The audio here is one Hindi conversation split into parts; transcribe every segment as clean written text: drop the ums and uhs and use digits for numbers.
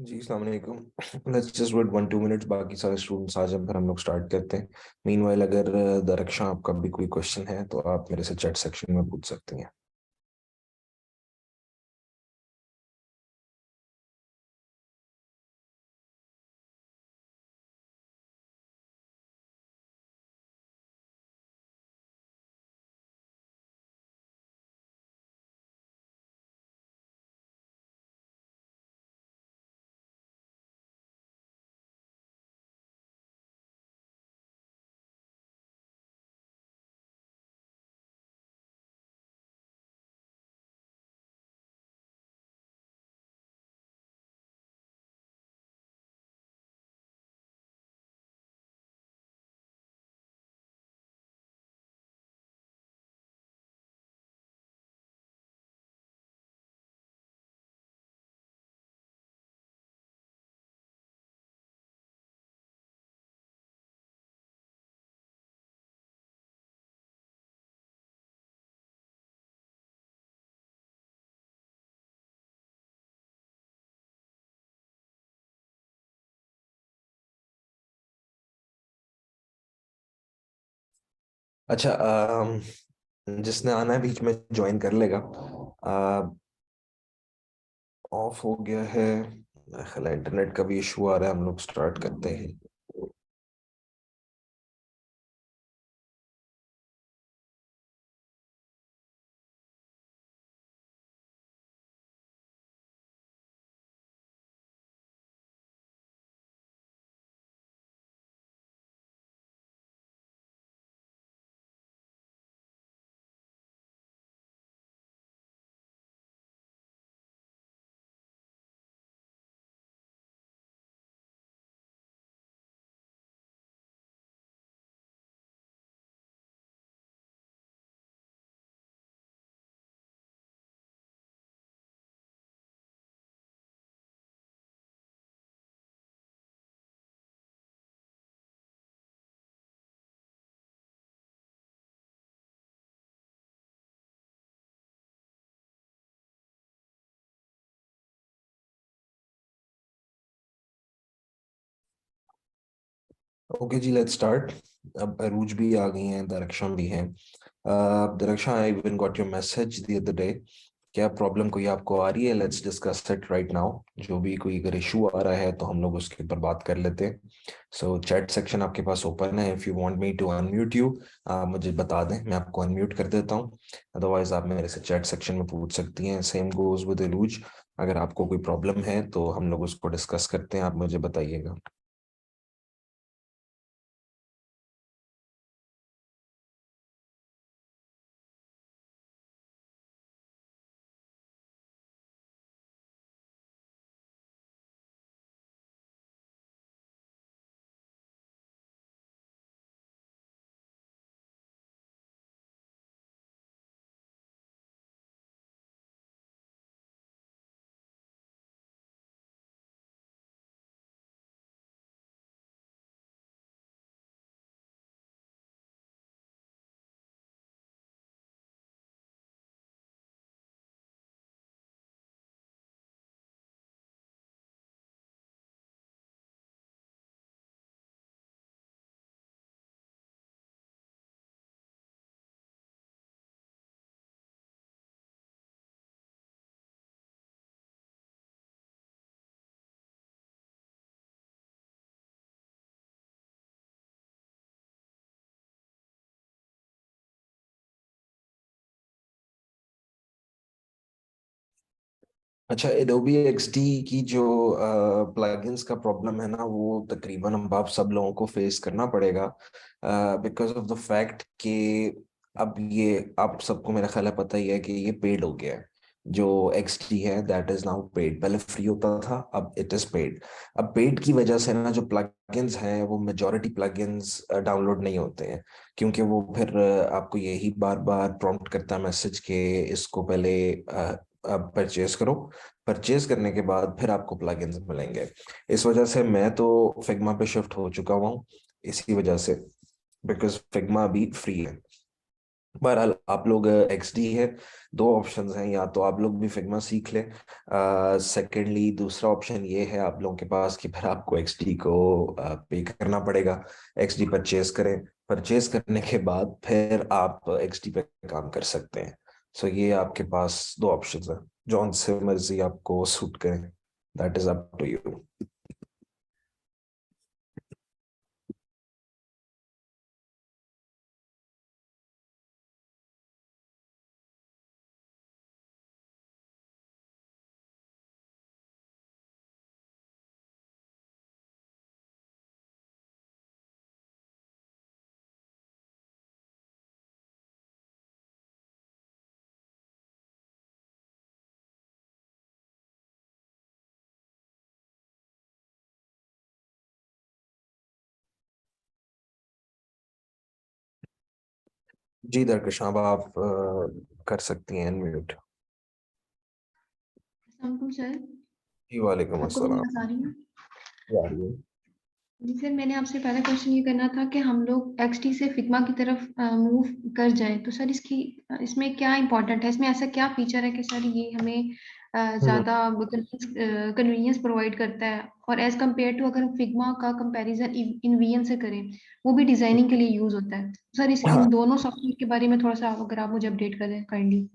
जी अस्सलाम वालेकुम। लेट्स जस्ट वेट 1-2 मिनट्स, बाकी सारे स्टूडेंट्स आ जाएं फिर हम लोग स्टार्ट करते हैं। मीनवाइल अगर दरक्षा आपका भी कोई क्वेश्चन है तो आप मेरे से चैट सेक्शन में पूछ सकती हैं। अच्छा, जिसने आना है बीच में ज्वाइन कर लेगा। ऑफ हो गया है। मेरा ख्याल है इंटरनेट का भी इशू आ रहा है, हम लोग स्टार्ट करते हैं। ओके जी, लेट्स स्टार्ट। अब अरूज भी आ गई हैं, दरक्षा भी हैं। Darakhsha, I even got your message the other day. क्या प्रॉब्लम कोई आपको आ रही है? Let's discuss it right now. जो भी कोई अगर इशू आ रहा है तो हम लोग उसके ऊपर बात कर लेते हैं। सो चैट सेक्शन आपके पास ओपन है। If you want me to unmute you, मुझे बता दें, मैं आपको अनम्यूट कर देता हूँ। अदरवाइज आप मेरे से चैट सेक्शन में पूछ सकती हैं। सेम गोज विद एलूज। अगर आपको कोई प्रॉब्लम है तो हम लोग उसको डिस्कस करते हैं, आप मुझे बताइएगा। अच्छा, एडोबी एक्सडी की जो प्लगइन्स का प्रॉब्लम है ना, वो तकरीबन हम आप सब लोगों को फेस करना पड़ेगा, बिकॉज ऑफ द फैक्ट कि अब ये आप सबको मेरा ख्याल है पता ही है कि ये पेड हो गया है। जो एक्सडी है दैट इज नाउ पेड। पहले फ्री होता था, अब इट इज पेड। अब पेड की वजह से ना जो प्लगइन्स हैं वो मेजॉरिटी प्लगइन्स डाउनलोड नहीं होते हैं। क्योंकि वो फिर आपको यही बार बार प्रॉम्प्ट करता है मैसेज के इसको पहले परचेज करो। परचेज करने के बाद फिर आपको प्लगइन्स मिलेंगे। इस वजह से मैं तो फिग्मा पे शिफ्ट हो चुका हूँ, इसी वजह से, बिकॉज फिग्मा अभी फ्री है। बहरहाल आप लोग XD है, दो ऑप्शंस हैं, या तो आप लोग भी फिग्मा सीख लें। सेकेंडली दूसरा ऑप्शन ये है आप लोगों के पास कि फिर आपको XD को पे करना पड़ेगा। XD परचेज करें, परचेज करने के बाद फिर आप XD पे काम कर सकते हैं। सो ये आपके पास दो ऑप्शंस हैं, जौन से मर्जी आपको सूट करें, that is up to you. जी दरकश, अब आप कर सकती हैं अनम्यूट। अस्सलाम सर। जी वालेकुम आपको मेरी अस्सलाम। आवाज़ आ रही है? आ रही है। जी सर, मैंने आपसे पहला क्वेश्चन ये करना था कि हम लोग एक्सटी से फिग्मा की तरफ मूव कर जाएं, तो सर इसमें क्या इंपॉर्टेंट है, इसमें ऐसा क्या फीचर है कि सर ये हमें हम्म। ज़्यादा कन्वीनियंस प्रोवाइड करता है, और एज कम्पेयर टू अगर फिग्मा का कंपैरिजन इनवीएन से करें, वो भी डिजाइनिंग के लिए यूज होता है। सर इन हाँ दोनों सॉफ्टवेयर के बारे में थोड़ा सा अगर आप मुझे अपडेट करें काइंडली।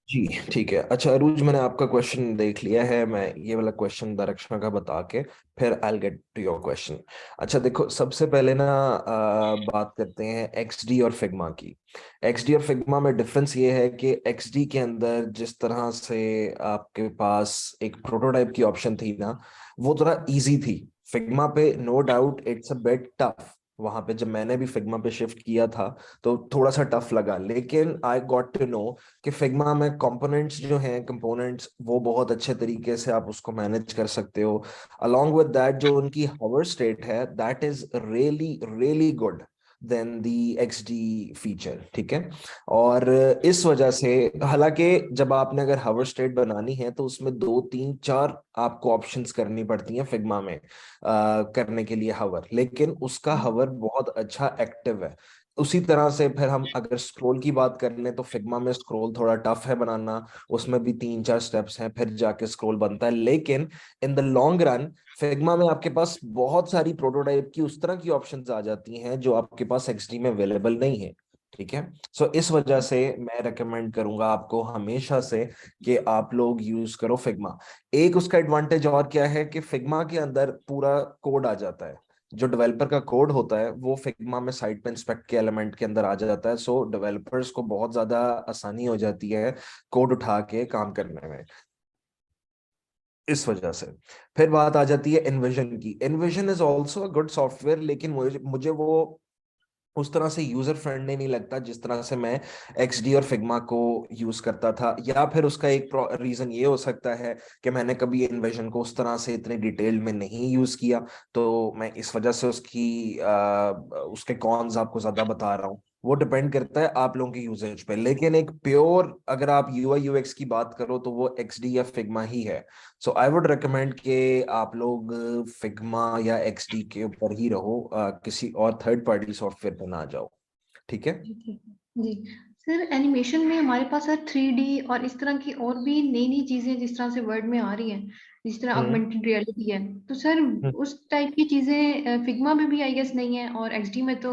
जी ठीक है। अच्छा अरूज, मैंने आपका क्वेश्चन देख लिया है, मैं ये वाला क्वेश्चन दरक्षणा का बता के फिर I will get to your question. अच्छा देखो, सबसे पहले ना बात करते हैं XD और फिग्मा की। XD और फिग्मा में डिफरेंस ये है कि XD के अंदर जिस तरह से आपके पास एक प्रोटोटाइप की ऑप्शन थी ना, वो थोड़ा इजी थी। फिग्मा पे no doubt it's a bit tough. वहां पे जब मैंने भी फिग्मा पे शिफ्ट किया था तो थोड़ा सा टफ लगा, लेकिन आई गॉट टू नो कि फिग्मा में कंपोनेंट्स जो हैं, कंपोनेंट्स वो बहुत अच्छे तरीके से आप उसको मैनेज कर सकते हो। अलोंग विद दैट जो उनकी हवर स्टेट है, that is really really good then the XD feature, ठीक है। और इस वजह से, हालांकि जब आपने अगर हवर स्टेट बनानी है तो उसमें दो तीन चार आपको ऑप्शंस करनी पड़ती हैं फिग्मा में करने के लिए हवर, लेकिन उसका हवर बहुत अच्छा एक्टिव है। उसी तरह से फिर हम अगर स्क्रॉल की बात कर लें तो फिग्मा में स्क्रॉल थोड़ा टफ है बनाना, उसमें भी तीन चार स्टेप्स हैं फिर जाके स्क्रॉल बनता है, लेकिन in the long run Figma में आपके पास बहुत सारी प्रोटोटाइप की उस तरह की ऑप्शंस आ जाती हैं जो आपके पास XD में अवेलेबल नहीं है, ठीक है। सो इस वजह से मैं रेकमेंड करूंगा आपको हमेशा से कि आप लोग यूज करो फिग्मा। एक उसका एडवांटेज और क्या है कि फिग्मा के अंदर पूरा कोड आ जाता है। जो डेवलपर का कोड होता है वो फिग्मा में साइट पे इंस्पेक्ट के एलिमेंट के अंदर आ जाता है, सो डेवलपर्स को बहुत ज्यादा आसानी हो जाती है कोड उठा के काम करने में। इस वजह से फिर बात आ जाती है इन्विजन की। Invasion is also a good software, लेकिन मुझे मुझे वो उस तरह से यूजर फ्रेंडली नहीं लगता जिस तरह से मैं XD और फिग्मा को यूज करता था। या फिर उसका एक रीजन ये हो सकता है कि मैंने कभी इन्विजन को उस तरह से इतने डिटेल में नहीं यूज किया, तो मैं इस वजह से उसके कॉन्स आपको ज्यादा बता रहा हूँ। वो डिपेंड करता है आप लोगों की यूजेज पे, लेकिन एक प्योर अगर आप UI UX की बात करो तो वो XD या फिग्मा ही है। सो आई वुड रिकमेंड कि आप लोग फिग्मा या XD के ऊपर ही रहो, किसी और थर्ड पार्टी सॉफ्टवेयर पे ना जाओ, ठीक है। जी ठीक है जी। सर एनिमेशन में हमारे पास सर 3D और इस तरह की और भी नई नई चीजें जिस तरह से वर्ड में आ रही हैं, जिस तरह हम्म ऑगमेंटेड रियलिटी है, तो सर हम्म उस टाइप की चीजें फिग्मा में भी आई गेस नहीं है, और एक्सडी में तो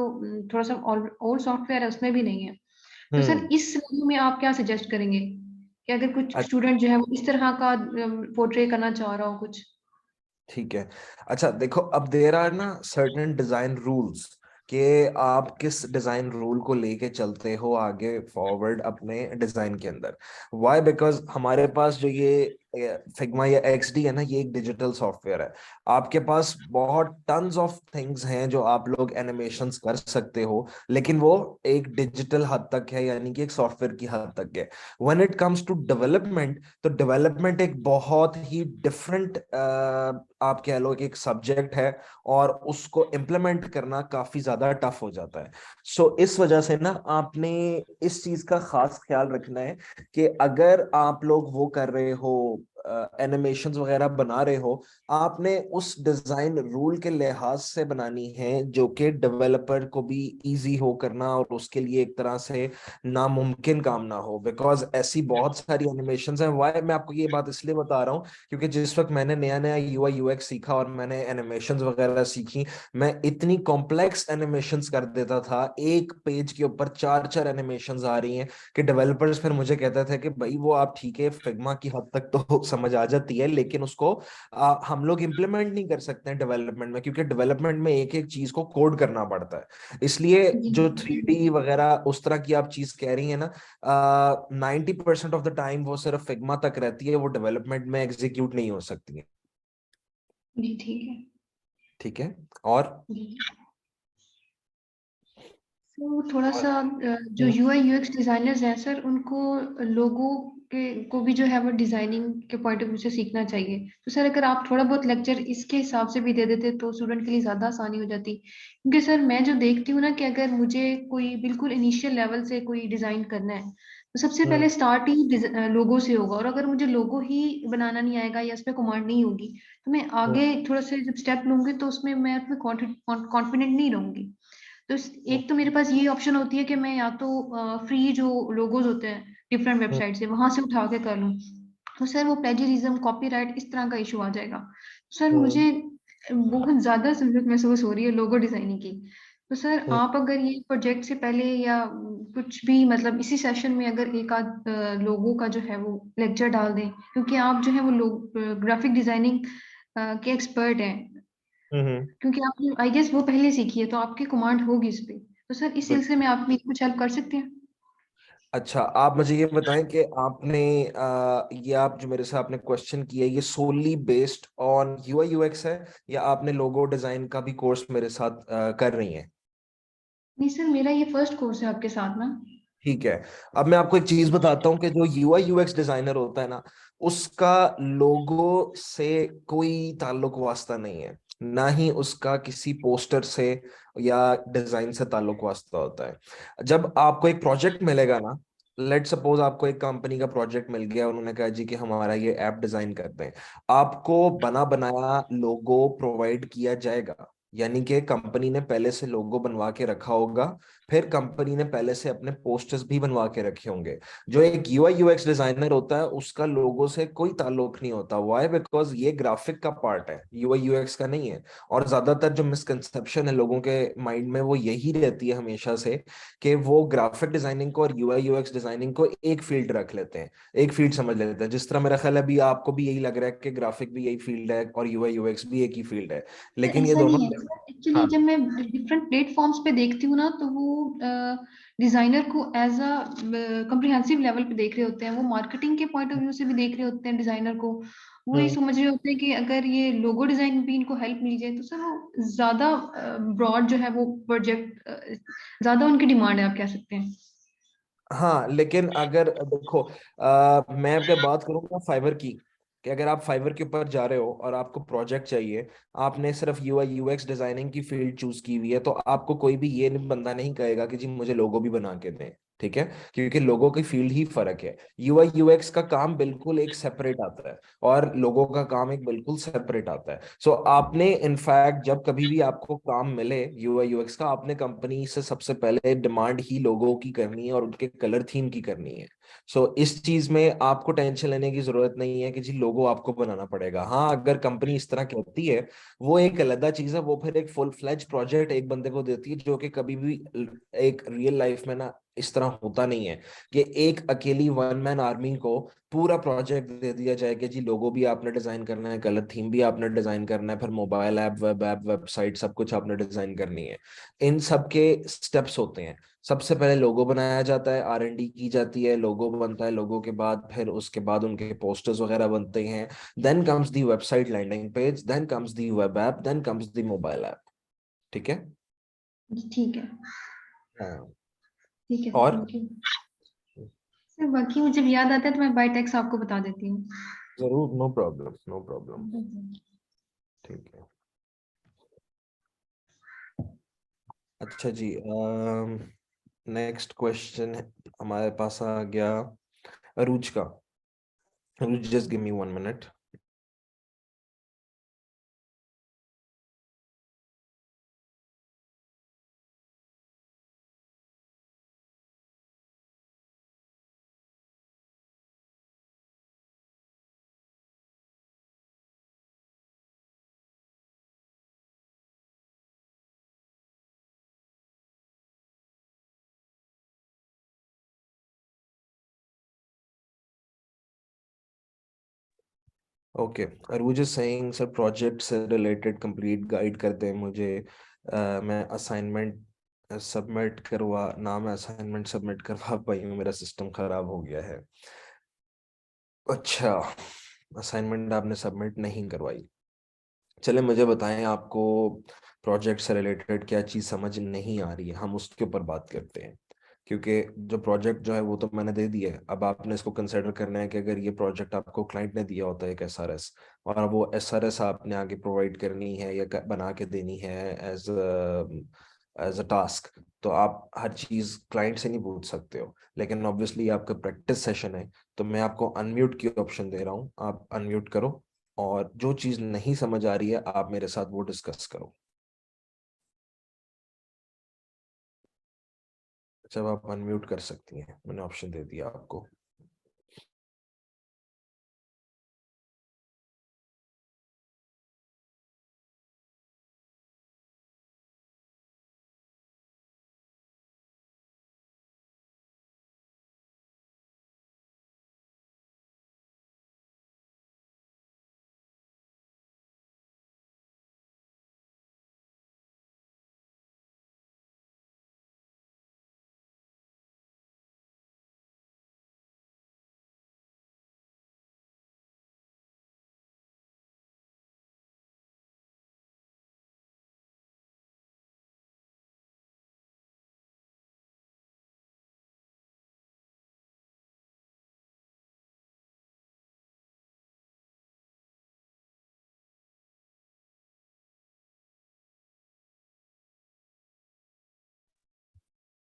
थोड़ा सा और सॉफ्टवेयर है उसमें भी नहीं है। तो सर हम्म। इस सिनेरियो में आप क्या सजेस्ट करेंगे कि अगर कुछ अच्छा स्टूडेंट जो है वो इस तरह का पोर्ट्रे करना चाह रहा हो कुछ। ठीक है। अच्छा देखो, अब देर आर ना सर्टेन डिजाइन रूल्स कि आप किस डिजाइन रूल को लेके चलते हो आगे फॉरवर्ड अपने डिजाइन के अंदर। व्हाई? बिकॉज हमारे पास जो ये फिग्मा या XD है ना, ये एक डिजिटल सॉफ्टवेयर है। आपके पास बहुत टन्स ऑफ थिंग्स हैं जो आप लोग एनिमेशंस कर सकते हो, लेकिन वो एक डिजिटल हद तक है, यानी कि एक सॉफ्टवेयर की हद तक है। When it comes to development, तो डेवलपमेंट एक बहुत ही डिफरेंट आप कह लो कि एक सब्जेक्ट है, और उसको इम्प्लीमेंट करना काफी ज्यादा टफ हो जाता है। सो इस वजह से ना आपने इस चीज का खास ख्याल रखना है कि अगर आप लोग वो कर रहे हो एनिमेशंस वगैरह बना रहे हो, आपने उस डिजाइन रूल के लिहाज से बनानी है जो कि डेवलपर को भी इजी हो करना और उसके लिए एक तरह से नामुमकिन काम ना हो। बिकॉज ऐसी बहुत सारी एनिमेशंस हैं। वाई मैं आपको ये बात इसलिए बता रहा हूँ क्योंकि जिस वक्त मैंने नया नया यूआई यूएक्स सीखा और मैंने एनिमेशंस वगैरह सीखी, मैं इतनी कॉम्प्लेक्स एनिमेशंस कर देता था, एक पेज के ऊपर चार चार एनिमेशंस आ रही हैं, कि डेवलपर्स फिर मुझे कहते थे कि भाई वो आप ठीक है फिग्मा की हद तक तो समझ आ जाती है, लेकिन उसको हम लोग इम्प्लीमेंट नहीं कर सकते हैं डेवलपमेंट में, क्योंकि डेवलपमेंट में एक एक चीज को कोड करना पड़ता है। इसलिए जी जो 3D वगैरह उस तरह की आप चीज कह रही है ना, 90% ऑफ द टाइम वो सिर्फ फिग्मा तक रहती है, वो डेवलपमेंट में एग्जीक्यूट नहीं हो सकती है। जी ठीक है। ठीक है। और जी तो थोड़ा और सा जो हम्म, यूआई यूएक्स डिजाइनर्स हैं सर, उनको लोगों के को भी जो है वो डिजाइनिंग के पॉइंट ऑफ व्यू से सीखना चाहिए। तो सर अगर आप थोड़ा बहुत लेक्चर इसके हिसाब से भी दे देते तो स्टूडेंट के लिए ज्यादा आसानी हो जाती, क्योंकि सर मैं जो देखती हूँ ना कि अगर मुझे कोई बिल्कुल इनिशियल लेवल से कोई डिजाइन करना है तो सबसे हम्म, पहले स्टार्ट ही लोगो से होगा, और अगर मुझे लोगो ही बनाना नहीं आएगा या उसमें कमांड नहीं होगी तो मैं हम्म, आगे थोड़ा सा जब स्टेप लूंगी तो उसमें मैं उसमें कॉन्फिडेंट नहीं रहूंगी। तो एक तो मेरे पास ये ऑप्शन होती है कि मैं या तो फ्री जो लोगोज होते हैं डिफरेंट हम्म, वेबसाइट से वहां से उठा के कर लूँ, तो सर वो प्लेजरिज्म कॉपीराइट इस तरह का इशू आ जाएगा। सर हम्म, मुझे बहुत ज्यादा जरूरत महसूस हो रही है लोगो डिजाइनिंग की। तो सर हम्म, आप अगर ये प्रोजेक्ट से पहले या कुछ भी मतलब इसी सेशन में अगर एक आध लोगों का जो है वो लेक्चर डाल दें, क्योंकि आप जो है वो लोग ग्राफिक डिजाइनिंग के एक्सपर्ट हैं, हम्म, क्योंकि आपने आई गेस वो पहले सीखी है तो आपकी कमांड होगी इस पे, तो सर इस सिलसिले बिल्कुल। में आप मेरी कुछ हेल्प कर सकते हैं। अच्छा, आप मुझे ये बताएं कि आपने ये आप जो मेरे से आपने क्वेश्चन किया ये सोली बेस्ड ऑन यूआई यूएक्स है, या आपने लोगो डिजाइन का भी कोर्स मेरे साथ कर रही हैं? नहीं सर, मेरा ये फर्स्ट कोर्स है आपके साथ ना। ठीक है। अब मैं आपको एक चीज बताता हूँ कि जो यूआई यूएक्स डिजाइनर होता है ना, उसका लोगो से कोई ताल्लुक वास्ता नहीं है, ना ही उसका किसी पोस्टर से या डिजाइन से ताल्लुक वास्ता होता है। जब आपको एक प्रोजेक्ट मिलेगा ना, लेट सपोज आपको एक कंपनी का प्रोजेक्ट मिल गया, उन्होंने कहा जी कि हमारा ये ऐप डिजाइन करते हैं, आपको बना बनाया लोगो प्रोवाइड किया जाएगा। यानी कि कंपनी ने पहले से लोगो बनवा के रखा होगा, फिर कंपनी ने पहले से अपने पोस्टर्स भी बनवा के रखे होंगे। जो एक यूआई यूएक्स डिजाइनर होता है उसका लोगो से कोई ताल्लुक नहीं होता। व्हाई? बिकॉज ये ग्राफिक का पार्ट है, यूआई यूएक्स का नहीं है। और ज्यादातर जो मिसकंसेप्शन है लोगों के माइंड में वो यही रहती है हमेशा से, कि वो ग्राफिक डिजाइनिंग को और यूआई यूएक्स डिजाइनिंग को एक फील्ड रख लेते हैं, एक फील्ड समझ लेते हैं। जिस तरह मेरा ख्याल है अभी आपको भी यही लग रहा है कि ग्राफिक भी यही फील्ड है और यूआई यूएक्स भी एक ही फील्ड है, सर लेकिन ये ऐसा दोनों। नहीं है सर, एक्चुअली हाँ, जब मैं डिफरेंट प्लेटफॉर्म्स पे देखती हूँ ना तो वो डिजाइनर को एज अ कम्प्रिहेंसिव लेवल पे देख रहे होते हैं, वो मार्केटिंग के पॉइंट ऑफ व्यू से भी देख रहे होते हैं डिजाइनर को। वो ये हम्म, समझ रहे होते हैं कि अगर ये लोगो डिजाइन भी इनको हेल्प मिल जाए तो सर वो ज्यादा ब्रॉड जो है वो प्रोजेक्ट ज्यादा उनकी डिमांड है, आप कह सकते हैं। हाँ, लेकिन अगर देखो, मैं अगर बात करूँ फाइवर की, कि अगर आप फाइवर के ऊपर जा रहे हो और आपको प्रोजेक्ट चाहिए, आपने सिर्फ यूआई यूएक्स डिजाइनिंग की फील्ड चूज की हुई है, तो आपको कोई भी ये बंदा नहीं कहेगा कि जी मुझे लोगो भी बना के दें। ठीक है, क्योंकि लोगों की फील्ड ही फर्क है। यूआई यूएक्स का काम बिल्कुल एक सेपरेट आता है और लोगों का काम एक बिल्कुल सेपरेट आता है। सो आपने इनफैक्ट जब कभी भी आपको काम मिले यूआई यूएक्स का, आपने कंपनी से सबसे पहले डिमांड ही लोगों की करनी है और उनके कलर थीम की करनी है। सो इस चीज में आपको टेंशन लेने की जरूरत नहीं है कि जी लोगो आपको बनाना पड़ेगा। हाँ, अगर कंपनी इस तरह कहती है, वो एक अलग चीज है, वो फिर एक फुल फ्लेज प्रोजेक्ट एक बंदे को देती है, जो कि कभी भी एक रियल लाइफ में ना इस तरह होता नहीं है कि एक अकेली वन मैन आर्मी को पूरा प्रोजेक्ट दे दिया जाए कि जी लोगो भी आपने डिजाइन करना है, कलर थीम भी आपने डिजाइन करना है, फिर mobile app, web app, website, सब कुछ आपने डिजाइन करनी है। इन सब के स्टेप्स होते हैं। सबसे पहले लोगो बनाया जाता है, आर एंड डी की जाती है, लोगो बनता है, लोगो के बाद फिर उसके बाद उनके पोस्टर्स वगैरह बनते हैं। Then comes the website landing page, then comes the web app, then comes the mobile app. ठीक है। ठीक है। हाँ। ठीक है सर, और थैंक यू। सर बाकी मुझे जब याद आता है तो मैं बाय टेक्स्ट आपको बता देती हूँ। जरूर, नो प्रॉब्लम, नो प्रॉब्लम। ठीक है। अच्छा जी, नेक्स्ट क्वेश्चन हमारे पास आ गया अरूज का। Just give me 1 minute. Okay, और वो जो सेइंग सर प्रोजेक्ट से रिलेटेड कंप्लीट गाइड कर दें मुझे। मैं असाइनमेंट सबमिट करवा ना मैं असाइनमेंट सबमिट करवा पाई हूँ, मेरा सिस्टम खराब हो गया है। अच्छा, असाइनमेंट आपने सबमिट नहीं करवाई। चले मुझे बताएं, आपको प्रोजेक्ट से रिलेटेड क्या चीज़ समझ नहीं आ रही है, हम उसके ऊपर बात करते हैं। क्योंकि जो प्रोजेक्ट जो है वो तो मैंने दे दिया है, अब आपने इसको कंसिडर करना है कि अगर ये प्रोजेक्ट आपको क्लाइंट ने दिया होता है एक एसआरएस, और अब वो एसआरएस आपने आगे प्रोवाइड करनी है या बना के देनी है एज एज अ टास्क, तो आप हर चीज़ क्लाइंट से नहीं पूछ सकते हो। लेकिन ऑब्वियसली आपका प्रैक्टिस सेशन है, तो मैं आपको अनम्यूट की ऑप्शन दे रहा हूँ, आप अनम्यूट करो और जो चीज नहीं समझ आ रही है आप मेरे साथ वो डिस्कस करो। जब आप अनम्यूट कर सकती हैं, मैंने ऑप्शन दे दिया आपको।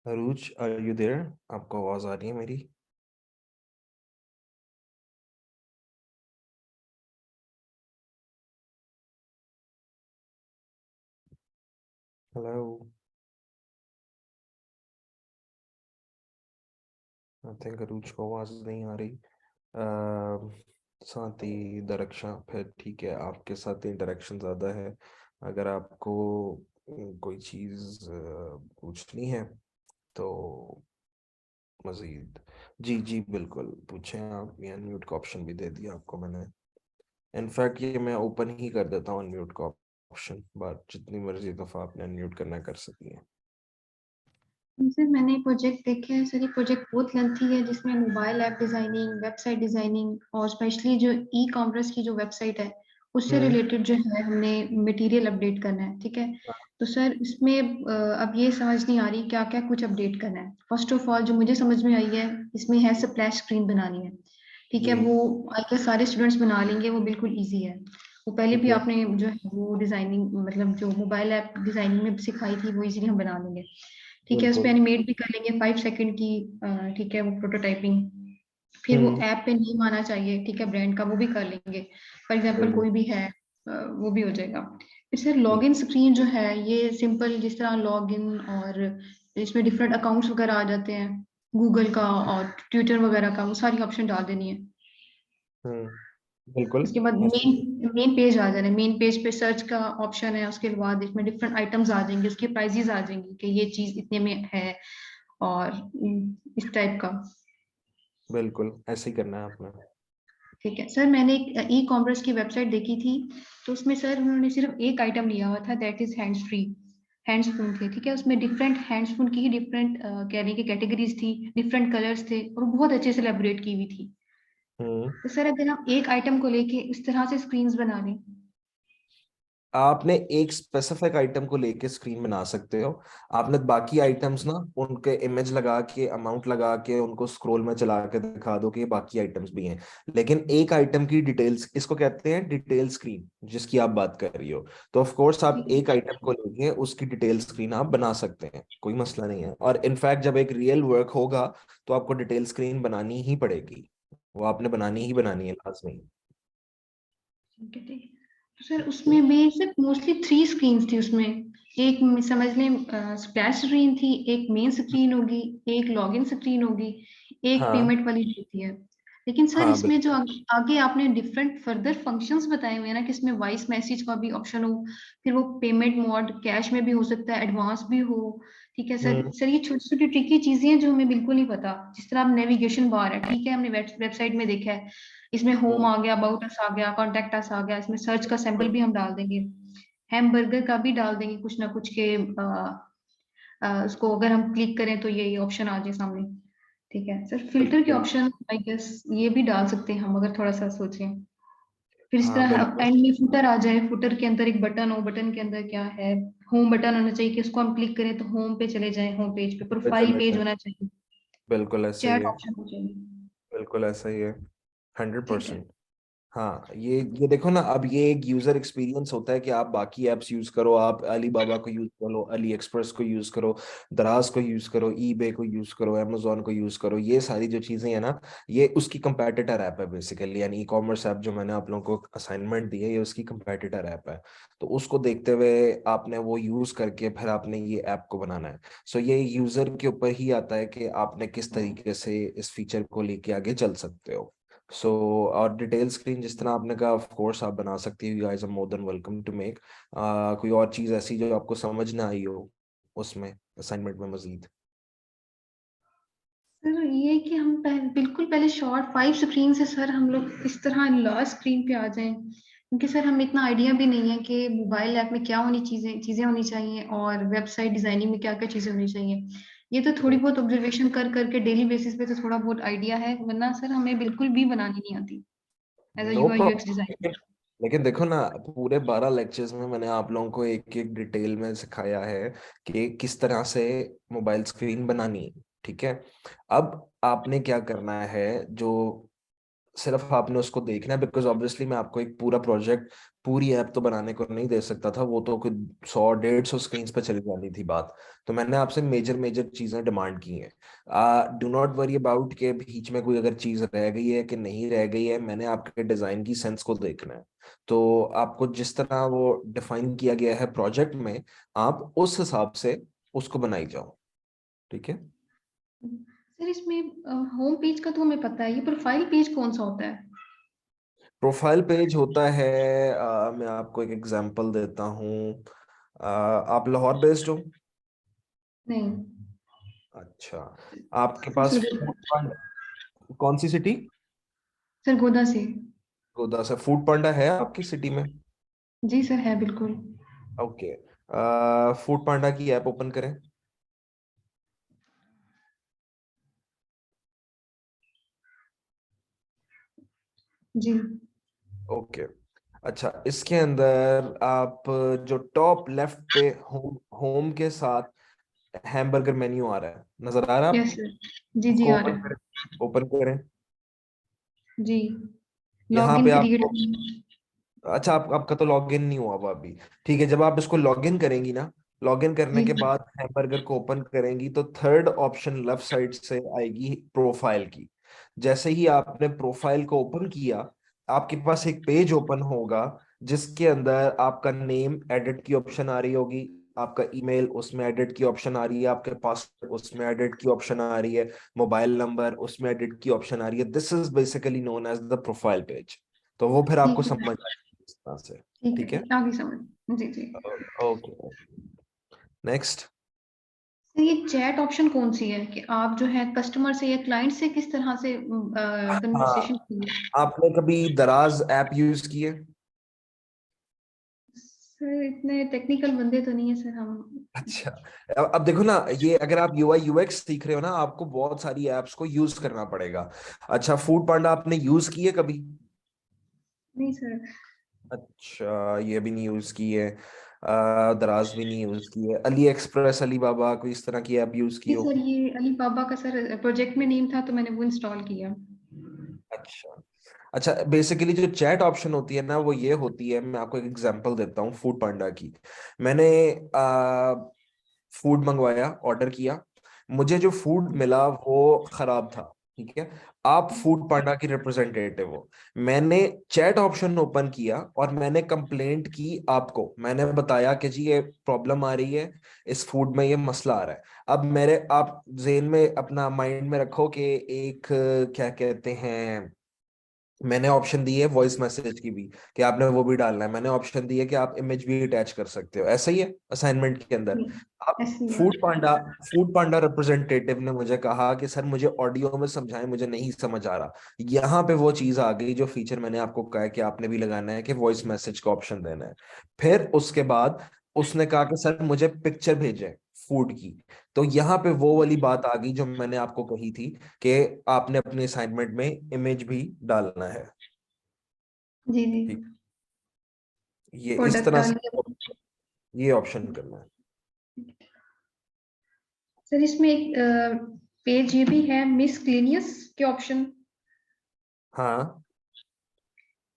अरूज, आर यू देयर? आपको आवाज आ रही है मेरी? हेलो? आई थिंक अरूज को आवाज नहीं आ रही। साथी दरक्षा, फिर ठीक है, आपके साथ इंटरेक्शन ज़्यादा है। अगर आपको कोई चीज़ पूछनी है तो मज़ीद। जी जी बिल्कुल पूछें आप, ये अनम्यूट का ऑप्शन भी दे दिया आपको मैंने। इनफैक्ट ये मैं ओपन ही कर देता हूँ अनम्यूट का ऑप्शन, बात जितनी मर्जी दफ़ा आपने अनम्यूट करना है, कर सकती हैं। सर मैंने प्रोजेक्ट देखे हैं सर, ये प्रोजेक्ट बहुत लेंथी है, जिसमें mobile app designing, website designing और स्पेशली जो ई कॉमर्स की जो वेबसाइट है उससे हम्म। रिलेटेड जो है हमने मटेरियल अपडेट करना है, ठीक है। तो सर इसमें अब ये समझ नहीं आ रही क्या क्या कुछ अपडेट करना है। फर्स्ट ऑफ ऑल जो मुझे समझ में आई है, इसमें है स्प्लैश स्क्रीन बनानी है, ठीक है। जी। वो आई गेस सारे स्टूडेंट्स बना लेंगे, वो बिल्कुल ईजी है। वो पहले ठीक भी है। आपने जो है वो डिजाइनिंग मतलब जो मोबाइल ऐप डिजाइनिंग में सिखाई थी वो इजीली हम बना लेंगे, ठीक है। उस पे बिल्कुल। एनिमेट भी कर लेंगे 5 सेकंड की, ठीक है, वो प्रोटोटाइपिंग। फिर वो हम्म। ऐप पे नेम आना चाहिए, ठीक है, ब्रांड का, वो भी कर लेंगे। फॉर एग्जांपल बिल्कुल। कोई भी है, वो भी हो जाएगा। फिर सर लॉगिन स्क्रीन जो है ये सिंपल, जिस तरह लॉगिन और इसमें डिफरेंट अकाउंट्स वगैरह आ जाते हैं गूगल का और ट्विटर वगैरह का, वो सारी ऑप्शन डाल देनी है। बिल्कुल। उसके बाद मेन मेन पेज आ जाना है, मेन पेज पे सर्च का ऑप्शन है, उसके बाद इसमें डिफरेंट आइटम्स आ जाएंगे, उसकी प्राइजेस आ जाएंगी कि ये चीज इतने में है और इस टाइप का। बिल्कुल ऐसे ही करना है आपने। ठीक है सर, मैंने एक ई कॉमर्स की वेबसाइट देखी थी, तो उसमें सर उन्होंने सिर्फ एक आइटम लिया हुआ था, that is hands free. Hands phone थे, ठीक है, उसमें डिफरेंट हैंड्स फोन की ही डिफरेंट कहने की कैटेगरीज थी, डिफरेंट कलर्स थे और वो बहुत अच्छे से एलेबोरेट की हुई थी। हम्म। तो सर अगर हम एक आइटम को लेके इस तरह से स्क्रीन्स बना लें। आपने एक स्पेसिफिक आइटम को लेके स्क्रीन बना सकते हो। आपने बाकी आइटम्स ना उनके इमेज लगा के, अमाउंट लगा के, उनको स्क्रॉल में चला के दिखा दो कि ये बाकी आइटम्स भी हैं। लेकिन एक आइटम की डिटेल्स, इसको कहते हैं डिटेल स्क्रीन जिसकी आप बात कर रही हो। तो ऑफ कोर्स आप ठीक है। एक आइटम को लेके उसकी डिटेल स्क्रीन आप बना सकते हैं, कोई मसला नहीं है। और इनफैक्ट जब एक रियल वर्क होगा तो आपको डिटेल स्क्रीन बनानी ही पड़ेगी, वो आपने बनानी ही बनानी है लाजमी। ठीक है, ठीक है। तो सर उसमें भी सिर्फ मोस्टली 3 स्क्रीन्स थी उसमें। एक समझ लें स्प्लैश स्क्रीन थी, एक मेन स्क्रीन होगी, एक लॉगिन स्क्रीन होगी, एक हाँ पेमेंट वाली होती है। लेकिन सर हाँ इसमें जो बिल्कुल। आगे आपने डिफरेंट फर्दर फंक्शंस बताए हुए हैं ना, कि इसमें वॉइस मैसेज का भी ऑप्शन हो, फिर वो पेमेंट मोड कैश में भी हो सकता है, एडवांस भी हो। ठीक है सर। हम्म सर ये छोटी छोटी ट्रिकी चीजें हैं जो हमें बिल्कुल नहीं पता। जिस तरह आप नेविगेशन बार है, ठीक है, हमने वेबसाइट में देखा है, इसमें होम हम्म आ गया, अबाउट अस आ गया, कॉन्टेक्ट अस आ गया, इसमें सर्च का सैंपल हम्म, भी हम डाल देंगे, हैमबर्गर का भी डाल देंगे कुछ ना कुछ के उसको अगर हम क्लिक करें तो ये ऑप्शन आ जाए सामने। ठीक है सर, फिल्टर के बिल्कुल। ऑप्शन आई गेस ये भी डाल सकते हैं हम अगर थोड़ा सा सोचें। फिर इस हाँ तरह बिल्कुल। एंड में फुटर आ जाए, फुटर के अंदर एक बटन हो, बटन के अंदर क्या है, होम बटन होना चाहिए कि उसको हम क्लिक करें तो होम पे चले जाएं, होम पेज पे पे प्रोफाइल चले पेज जाए। होना चाहिए, बिल्कुल ऐसा ही चैट है। ऑप्शन हो चाहिए। बिल्कुल ऐसा ही है। हंड्रेड ठीक है। परसेंट हाँ, ये देखो ना, अब ये एक यूजर एक्सपीरियंस होता है कि आप बाकी एप्स यूज करो, आप अली बाबा को यूज करो, अली एक्सप्रेस को यूज करो, दराज को यूज करो, ईबे को यूज करो, अमेजोन को यूज करो, ये सारी जो चीजें हैं ना, ये उसकी कंपेटिटर ऐप है बेसिकली। यानी ई कॉमर्स ऐप जो मैंने आप लोगों को असाइनमेंट दी है, ये उसकी कंपेटिटर ऐप है। तो उसको देखते हुए आपने वो यूज करके फिर आपने ये ऐप को बनाना है। सो ये यूजर के ऊपर ही आता है कि आपने किस तरीके से इस फीचर को लेके आगे चल सकते हो। सो और डिटेल स्क्रीन जिस तरह आपने कहा, ऑफ कोर्स आप बना सकती हो, you guys are more than welcome to make. कोई और चीज ऐसी जो आपको समझ ना आई हो उसमें असाइनमेंट में मजीद। सर ये कि हम बिल्कुल पहले शॉर्ट 5 स्क्रीन से सर हम लोग किस तरह लास्ट स्क्रीन पे आ जाएं, क्योंकि सर हमें इतना आइडिया भी नहीं है कि मोबाइल ऐप में क्या होनी चीजें चीजें होनी चाहिए और वेबसाइट डिजाइनिंग में क्या क्या चीजें होनी चाहिए। ये तो थोड़ी बहुत ऑब्जर्वेशन कर करके डेली बेसिस पे तो थोड़ा बहुत आइडिया है, वरना सर हमें बिल्कुल भी बनानी नहीं आती as a no UI UX problem. Designer. लेकिन देखो ना, पूरे 12 लेक्चर्स में मैंने आप लोगों को एक एक डिटेल में सिखाया है कि किस तरह से मोबाइल स्क्रीन बनानी है। ठीक है। अब आपने क्या करना है, जो सिर्फ आपने उसको देखना है, बिकॉज ऑब्वियसली मैं आपको एक पूरा प्रोजेक्ट, पूरी ऐप तो बनाने को नहीं दे सकता था, वो तो कुछ 100 150 स्क्रीन पे चली जानी थी बात। तो मैंने आपसे मेजर मेजर चीजें डिमांड की हैं। डू नॉट वरी अबाउट के बीच में कोई अगर चीज रह गई है कि नहीं रह गई है, मैंने आपके डिजाइन की सेंस को देखना है। तो आपको जिस तरह वो डिफाइन किया गया है प्रोजेक्ट में, आप उस हिसाब से उसको बनाई जाओ। ठीक है। सर इसमें होम पेज का तो हमें पता है, ये प्रोफाइल पेज कौन सा होता है? प्रोफाइल पेज होता है, मैं आपको एक एग्जांपल देता हूँ। आप लाहौर बेस्ड हो? नहीं अच्छा। आपके सर, पास फूड पांडा, कौन सी सिटी? सर गोदा से। गोदा से फूड पांडा है आपकी सिटी में? जी सर है बिल्कुल। ओके। फूड पांडा की ऐप ओपन करें। जी। ओके। अच्छा, इसके अंदर आप जो टॉप लेफ्ट पे होम होम के साथ हैमबर्गर मेन्यू आ रहा है, नजर आ रहा है यस आपको? सर। जी जी उसको आ ओपन रहा है। करें। ओपन करें। जी। यहाँ लॉगिन पे क्रिएट। आपको, अच्छा आपका तो लॉगिन नहीं हुआ हुआ अभी। ठीक है, जब आप इसको लॉगिन करेंगी ना, लॉगिन करने जी के बाद हैमबर्गर को ओपन करेंगी तो थर्ड ऑप्शन लेफ्ट साइड से आएगी प्रोफाइल की। जैसे ही आपने प्रोफाइल को ओपन किया, आपके पास एक पेज ओपन होगा जिसके अंदर आपका नेम एडिट की ऑप्शन आ रही होगी, आपका ईमेल उसमें एडिट की ऑप्शन आ रही है, आपके पास उसमें एडिट की ऑप्शन आ रही है, मोबाइल नंबर उसमें एडिट की ऑप्शन आ रही है। This is basically known as the profile page. तो वो फिर आपको ठीक है। समझ इस तरह से। ठीक है, ठीक है। ठीक आगे समझ। जी जी। ओके। नेक्स्ट। तो ये चैट ऑप्शन कौन सी है कि आप जो है कस्टमर से या क्लाइंट से किस तरह से कन्वर्सेशन हाँ, की? आपने कभी दराज ऐप यूज की है? सर इतने टेक्निकल बंदे तो नहीं है सर हम। अच्छा। अब देखो ना, ये अगर आप यूआई यूएक्स सीख रहे हो ना, आपको बहुत सारी एप्स को यूज करना पड़ेगा। अच्छा, फूड पांडा आपने यूज की है कभी? नहीं सर। अच्छा, ये भी नहीं यूज की है। दराज भी नहीं यूज की है। अली एक्सप्रेस, अली बाबा, कोई इस तरह की ऐप यूज की जी हो? सर, ये अली बाबा का सर प्रोजेक्ट में नेम था तो मैंने वो इंस्टॉल किया। अच्छा। अच्छा, बेसिकली जो चैट ऑप्शन होती है ना, वो ये होती है, मैं आपको एक एग्जांपल देता हूँ फूड पांडा की। मैंने फूड मंगवाया, ऑर्डर किया, मुझे जो फूड मिला वो खराब था। ठीक है, आप फूड पांडा की रिप्रेजेंटेटिव हो, मैंने चैट ऑप्शन ओपन किया और मैंने कंप्लेंट की आपको, मैंने बताया कि जी ये प्रॉब्लम आ रही है, इस फूड में ये मसला आ रहा है। अब मेरे आप जेन में अपना माइंड में रखो कि एक क्या कहते हैं, मैंने ऑप्शन दी है वॉइस मैसेज की भी कि आपने वो भी डालना है, मैंने ऑप्शन दी है कि आप इमेज भी अटैच कर सकते हो, ऐसा ही है असाइनमेंट के अंदर। आप ऐसे ही है। फूड पांडा रिप्रेजेंटेटिव ने मुझे कहा कि सर मुझे ऑडियो में समझाएं, मुझे नहीं समझ आ रहा। यहाँ पे वो चीज आ गई जो फीचर मैंने आपको कहा है कि आपने भी लगाना है कि वॉइस मैसेज का ऑप्शन देना है। फिर उसके बाद उसने कहा कि सर मुझे पिक्चर भेजें फूड की। तो यहाँ पे वो वाली बात आ गई जो मैंने आपको कही थी कि आपने अपने असाइनमेंट में इमेज भी डालना है। जी जी। ठीक, ये इस प्रोडक्ट तरह से डालिए। ये ऑप्शन करना है। सर इसमें एक पेज ये भी है मिसक्लेनियस के ऑप्शन। हाँ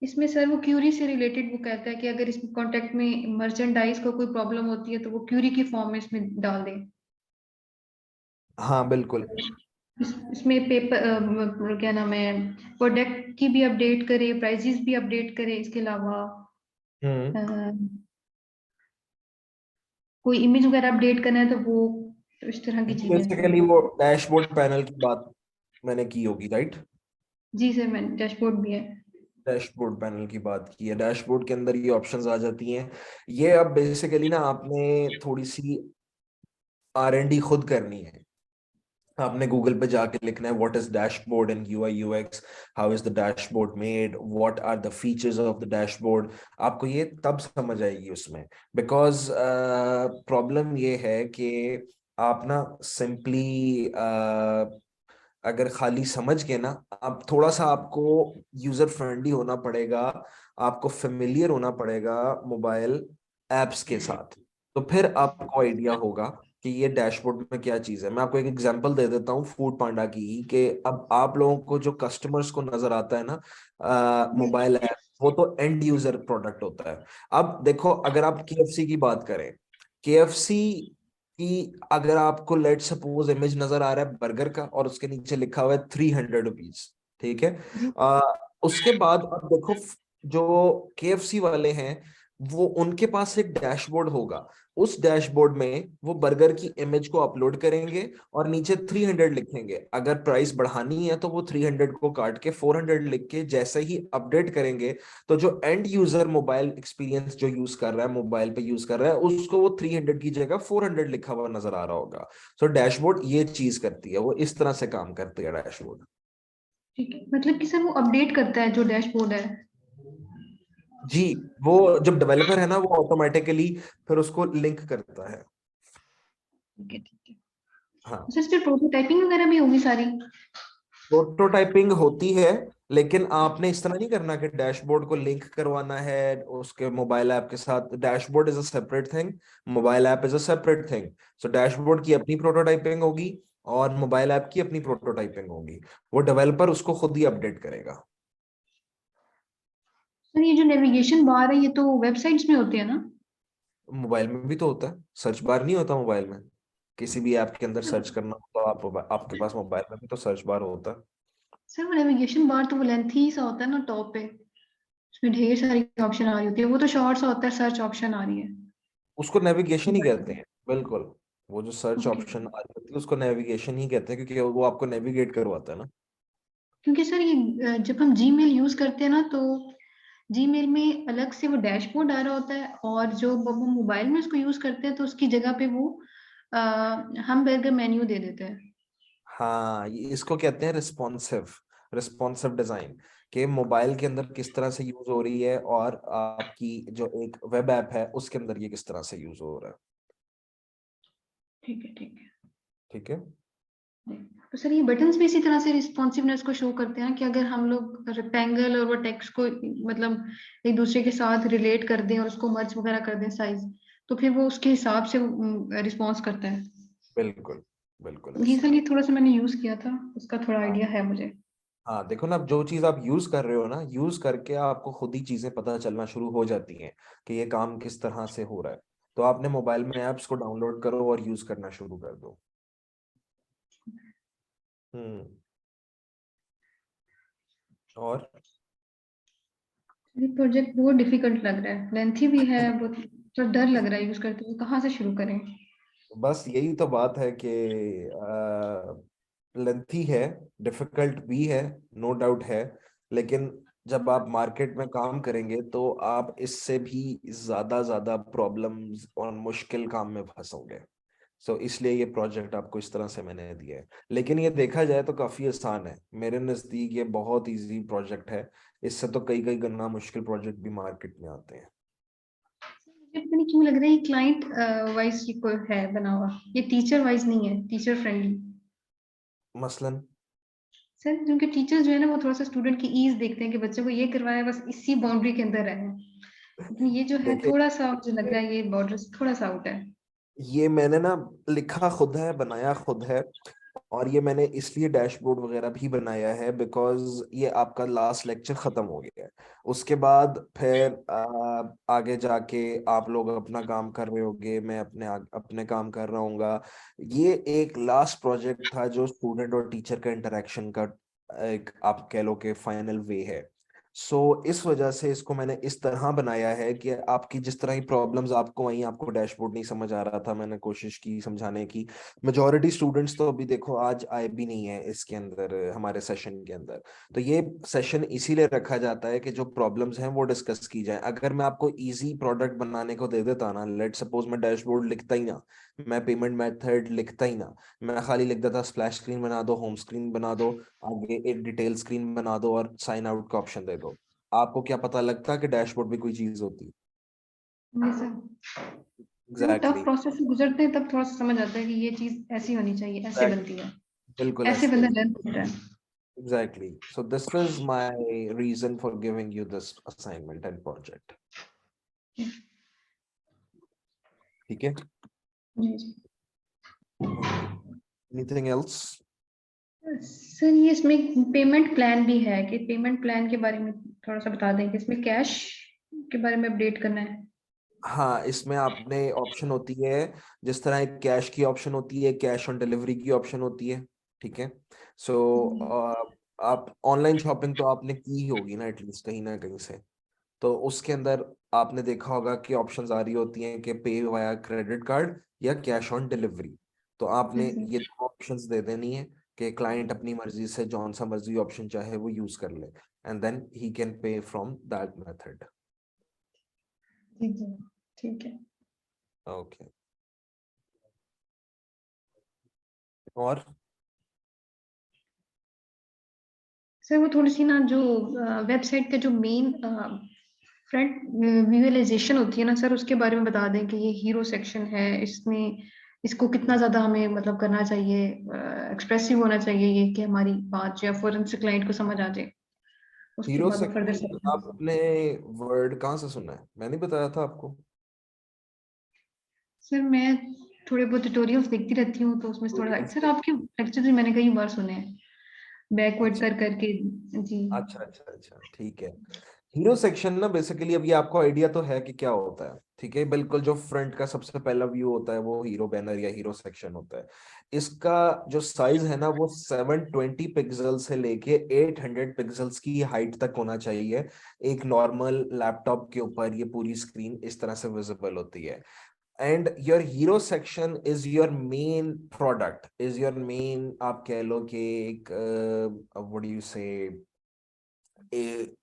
इसमें सर वो क्यूरी से रिलेटेड वो कहता है कि अगर इसमें कॉन्टेक्ट में मर्चेंडाइज को कोई प्रॉब्लम होती है तो वो क्यूरी की फॉर्म में इसमें डाल दें। हाँ बिल्कुल। इसमें पेपर क्या नाम है, प्रोडक्ट की भी अपडेट करें, प्राइजेस भी अपडेट करें, इसके अलावा हम्म। अ, कोई इमेज वगैरह अपडेट करना है तो वो, तो इस तरह की चीजें हैं बेसिकली सर। वो डैशबोर्ड पैनल की बात मैंने की होगी, राइट? जी सर, मैंने डैशबोर्ड भी है। डैशबोर्ड पैनल की बात की है, डैशबोर्ड के अंदर ये ऑप्शंस आ जाती हैं। ये अब बेसिकली ना आपने थोड़ी सी R&D खुद करनी है। आपने गूगल पे जाके लिखना है what is dashboard in UI UX, how is the dashboard made, what are the features of the dashboard. आपको ये तब समझ आएगी उसमें, बिकॉज प्रॉब्लम ये है कि आप ना सिंपली अगर खाली समझ के ना, आप थोड़ा सा आपको यूजर फ्रेंडली होना पड़ेगा, आपको फेमिलियर होना पड़ेगा मोबाइल एप्स के साथ, तो फिर आपको आइडिया होगा कि ये डैशबोर्ड में क्या चीज है। मैं आपको एक एग्जांपल दे देता हूँ फूड पांडा की ही, कि अब आप लोगों को जो कस्टमर्स को नजर आता है ना मोबाइल ऐप, वो तो एंड यूजर प्रोडक्ट होता है। अब देखो अगर आप केएफसी की बात करें, केएफसी कि अगर आपको लेट सपोज इमेज नजर आ रहा है बर्गर का और उसके नीचे लिखा हुआ है 300 रुपीज, ठीक है। जी आ, उसके बाद अब देखो जो केएफसी वाले हैं, वो उनके पास एक डैशबोर्ड होगा, उस डैशबोर्ड में वो बर्गर की इमेज को अपलोड करेंगे और नीचे 300 लिखेंगे। अगर प्राइस बढ़ानी है तो वो 300 को काट के 400 लिख के जैसे ही अपडेट करेंगे, तो जो एंड यूजर मोबाइल एक्सपीरियंस जो यूज कर रहा है, मोबाइल पे यूज कर रहा है, उसको वो 300 की जगह 400 लिखा हुआ नजर आ रहा होगा। सो डैशबोर्ड ये चीज करती है, वो इस तरह से काम करती है डैशबोर्ड। ठीक है, मतलब कि सर वो अपडेट करता है जो डैशबोर्ड है। जी, वो जब डेवलपर है ना वो ऑटोमेटिकली फिर उसको लिंक करता है। ठीक है ठीक है। हाँ, सर इस पे प्रोटोटाइपिंग वगैरह भी होगी सारी। प्रोटोटाइपिंग होती है, लेकिन आपने इस तरह नहीं करना कि डैशबोर्ड को लिंक करवाना है उसके मोबाइल ऐप के साथ। Dashboard is a separate thing, mobile app is a separate thing. So dashboard की अपनी प्रोटोटाइपिंग होगी और मोबाइल ऐप की अपनी प्रोटोटाइपिंग होगी, वो डेवलपर उसको खुद ही अपडेट करेगा। सर ये जो नेविगेशन बार है ये तो वेबसाइट्स में होते हैं ना। मोबाइल में भी तो होता है, सर्च बार नहीं होता मोबाइल में? किसी भी ऐप के अंदर सर्च करना हो तो आप आपके पास मोबाइल में भी तो सर्च बार होता है। सर वो नेविगेशन बार तो वो लेंथी सा होता है ना टॉप पे, उसमें ढेर सारी ऑप्शन आ रही होती है, वो तो शॉर्ट सा होता है, सर्च ऑप्शन आ रही है। उसको नेविगेशन ही कहते हैं, बिल्कुल। वो जो सर्च ओके। ऑप्शन आ रही होती है उसको नेविगेशन ही कहते हैं, क्योंकि वो आपको नेविगेट करवाता है ना। क्योंकि सर ये जब हम जीमेल यूज करते हैं ना तो जीमेल में अलग से वो डैशबोर्ड आ रहा होता है, और जो जब हम मोबाइल में उसको यूज करते हैं तो उसकी जगह पे वो हम बर्गर मेन्यू दे देते हैं। हाँ, इसको कहते हैं रिस्पॉन्सिव, रिस्पॉन्सिव डिजाइन, कि मोबाइल के अंदर किस तरह से यूज हो रही है और आपकी जो एक वेब ऐप है उसके अंदर ये किस तरह से यूज हो रहा है। ठीक है ठीक है। ठीक है। तो सर ये बटन्स भी इसी तरह से रिस्पॉन्सिवनेस को शो करते हैं कि अगर हम लोग रेक्टेंगल और वो टेक्स्ट को मतलब एक दूसरे के साथ रिलेट कर दें और उसको मर्ज वगैरह कर दें साइज, तो फिर वो उसके हिसाब से रिस्पॉन्स करता है। बिल्कुल, बिल्कुल ये ऐसे सर ही। ये थोड़ा सा मैंने यूज किया था, उसका थोड़ा हाँ आइडिया है मुझे। हाँ, देखो ना, अब जो चीज आप यूज कर रहे हो ना, यूज करके आपको खुद ही चीजें पता चलना शुरू हो जाती हैं कि ये काम किस तरह से हो रहा है। तो आपने मोबाइल में ऐप्स को डाउनलोड करो और यूज करना शुरू कर दो। हम्म। और ये प्रोजेक्ट बहुत डिफिकल्ट लग रहा है, लेंथी भी है बहुत, तो डर लग रहा है यूज करते हुए, कहाँ से शुरू करें? बस यही तो बात है कि लेंथी है, डिफिकल्ट भी है, नो डाउट है, लेकिन जब आप मार्केट में काम करेंगे तो आप इससे भी ज्यादा ज्यादा प्रॉब्लम्स और मुश्किल काम में फंसोगे। सो इसलिए ये प्रोजेक्ट आपको इस तरह से मैंने दिया है, लेकिन ये देखा जाए तो काफी आसान है मेरे नजदीक, ये बहुत इजी प्रोजेक्ट है। इससे तो कई कई गना मुश्किल प्रोजेक्ट भी मार्केट में आते हैं। मुझे पता नहीं क्यों लग रहा है ये क्लाइंट वाइज ये कोई है बना हुआ, ये टीचर वाइज नहीं है, टीचर फ्रेंडली। मसलन सर क्योंकि टीचर्स जो है ना वो थोड़ा सा स्टूडेंट की ईज देखते हैं कि बच्चे को ये करवाया है, बस इसी बाउंड्री के अंदर रहे, लेकिन ये जो है देखिए, थोड़ा सा मुझे लग रहा है ये बॉर्डर थोड़ा सा आउट है। ये मैंने ना लिखा खुद है, बनाया खुद है, और ये मैंने इसलिए डैशबोर्ड वगैरह भी बनाया है बिकॉज ये आपका लास्ट लेक्चर खत्म हो गया है। उसके बाद फिर आगे जाके आप लोग अपना काम कर रहे होगे, मैं अपने काम कर रहा हूँगा। ये एक लास्ट प्रोजेक्ट था जो स्टूडेंट और टीचर का इंटरेक्शन का एक आप कह लो कि फाइनल वे है। सो इस वजह से इसको मैंने इस तरह बनाया है कि आपकी जिस तरह की प्रॉब्लम्स आपको आई, आपको डैशबोर्ड नहीं समझ आ रहा था, मैंने कोशिश की समझाने की। मेजोरिटी स्टूडेंट्स तो अभी देखो आज आए भी नहीं है इसके अंदर, हमारे सेशन के अंदर। तो ये सेशन इसीलिए रखा जाता है कि जो प्रॉब्लम्स हैं वो डिस्कस की जाए। अगर मैं आपको इजी प्रोडक्ट बनाने को दे देता ना, लेट सपोज मैं डैशबोर्ड लिखता ही ना, मैं पेमेंट मेथड लिखता ही ना, मैं खाली लिख देता स्प्लैश स्क्रीन बना दो, होम स्क्रीन बना दो, आगे एक डिटेल स्क्रीन बना दो और साइन आउट का ऑप्शन दे दो, आपको क्या पता लगता कि डैशबोर्ड भी कोई चीज होती? ये सर जब टफ एग्जैक्टली। प्रोसेस से गुजरते हैं तब थोड़ा सा समझ आता है कि ये चीज ऐसी होनी चाहिए, ऐसे बनती है, बिल्कुल ऐसे ऐसे बंदा ही। लर्न करता है। Exactly. So this was my reason for giving you this assignment and project. ठीक है? जी जी। Anything else? सर ये इसमें पेमेंट प्लान भी है, कि पेमेंट प्लान के बारे में थोड़ा सा बता दें कि इसमें कैश के बारे में अपडेट करना है। हाँ, इसमें आपने ऑप्शन होती है, जिस तरह एक कैश की ऑप्शन होती है, कैश ऑन डिलीवरी की ऑप्शन होती है। ठीक है? सो आप ऑनलाइन शॉपिंग तो आपने की ही होगी ना कहीं से। तो उसके अंदर आपने देखा होगा कि ऑप्शंस आ रही होती हैं कि पे वाया क्रेडिट कार्ड या कैश ऑन डिलीवरी। तो आपने जी ये दो ऑप्शंस दे देनी है कि क्लाइंट अपनी मर्जी से जौन सा मर्जी ऑप्शन चाहे वो यूज कर ले, and then he can pay from that method. जी जी। ठीक है। ओके। और सर वो थोड़ी सी ना जो वेबसाइट का जो मेन फ्रंट विजुअलाइजेशन होती है ना सर, उसके बारे में बता दें कि ये हीरो सेक्शन है, इसमें इसको कितना ज्यादा हमें मतलब करना चाहिए, एक्सप्रेसिव होना चाहिए ये कि हमारी बात जो है फौरन से क्लाइंट को समझ आ जाए, उसके हीरो बाद वो फर्दर सेक्शन सेक्शन। आपने वर्ड कहाँ से सुना है? मैंने बताया था आपको। सर मैं थोड़े बहुत ट्यूटोरियल्स देखती रहती हूँ तो उसमें से थोड़ा, Tutorials सर पे। आपके लेक्चर भी मैंने कई बार सुने हैं बैकवर्ड अच्छा कर करके। जी। अच्छा अच्छा अच्छा, ठीक है। हीरो सेक्शन ना बेसिकली अभी आपको आइडिया तो है कि क्या होता है, ठीक है? बिल्कुल जो फ्रंट का सबसे पहला व्यू होता है वो हीरो बैनर या हीरो सेक्शन होता है। इसका जो साइज है ना वो 720 पिक्सल से लेके 800 पिक्सल्स की हाइट तक होना चाहिए। एक नॉर्मल लैपटॉप के ऊपर ये पूरी स्क्रीन इस तरह से विजिबल होती है। And your hero section is your main product, is your main, आप कह लो कि एक व्हाट डू यू से,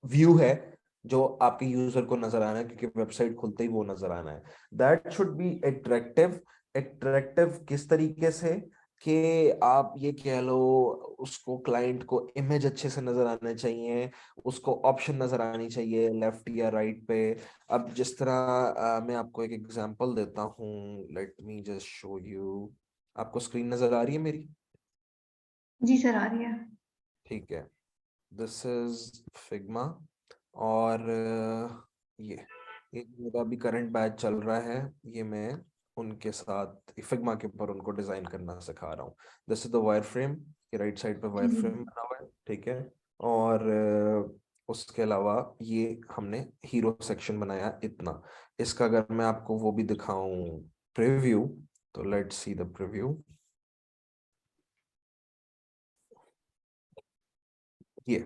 व्यू है जो आपके यूजर को नजर आना है, क्योंकि वेबसाइट खुलते ही वो नजर आना है। That should be attractive. Attractive किस तरीके से? कि आप ये कह लो, उसको क्लाइंट को इमेज अच्छे से नजर आने चाहिए, उसको ऑप्शन नजर आनी चाहिए लेफ्ट या राइट पे। अब जिस तरह मैं आपको एक एग्जांपल देता हूँ, let me just show you. आपको स्क्रीन नजर आ रही है मेरी? जी सर आ रही है। ठीक है। दिस इज फिग्मा, और ये मेरा अभी करंट बैच चल रहा है। ये मैं उनके साथ फिग्मा के ऊपर उनको डिजाइन करना सिखा रहा हूँ। This is the wire frame, ये राइट साइड पे जी वायर जी। फ्रेम बना हुआ है, ठीक है? और उसके अलावा ये हमने हीरो सेक्शन बनाया इतना। इसका अगर मैं आपको वो भी दिखाऊं, प्रीव्यू, तो लेट्स सी द प्रीव्यू। ये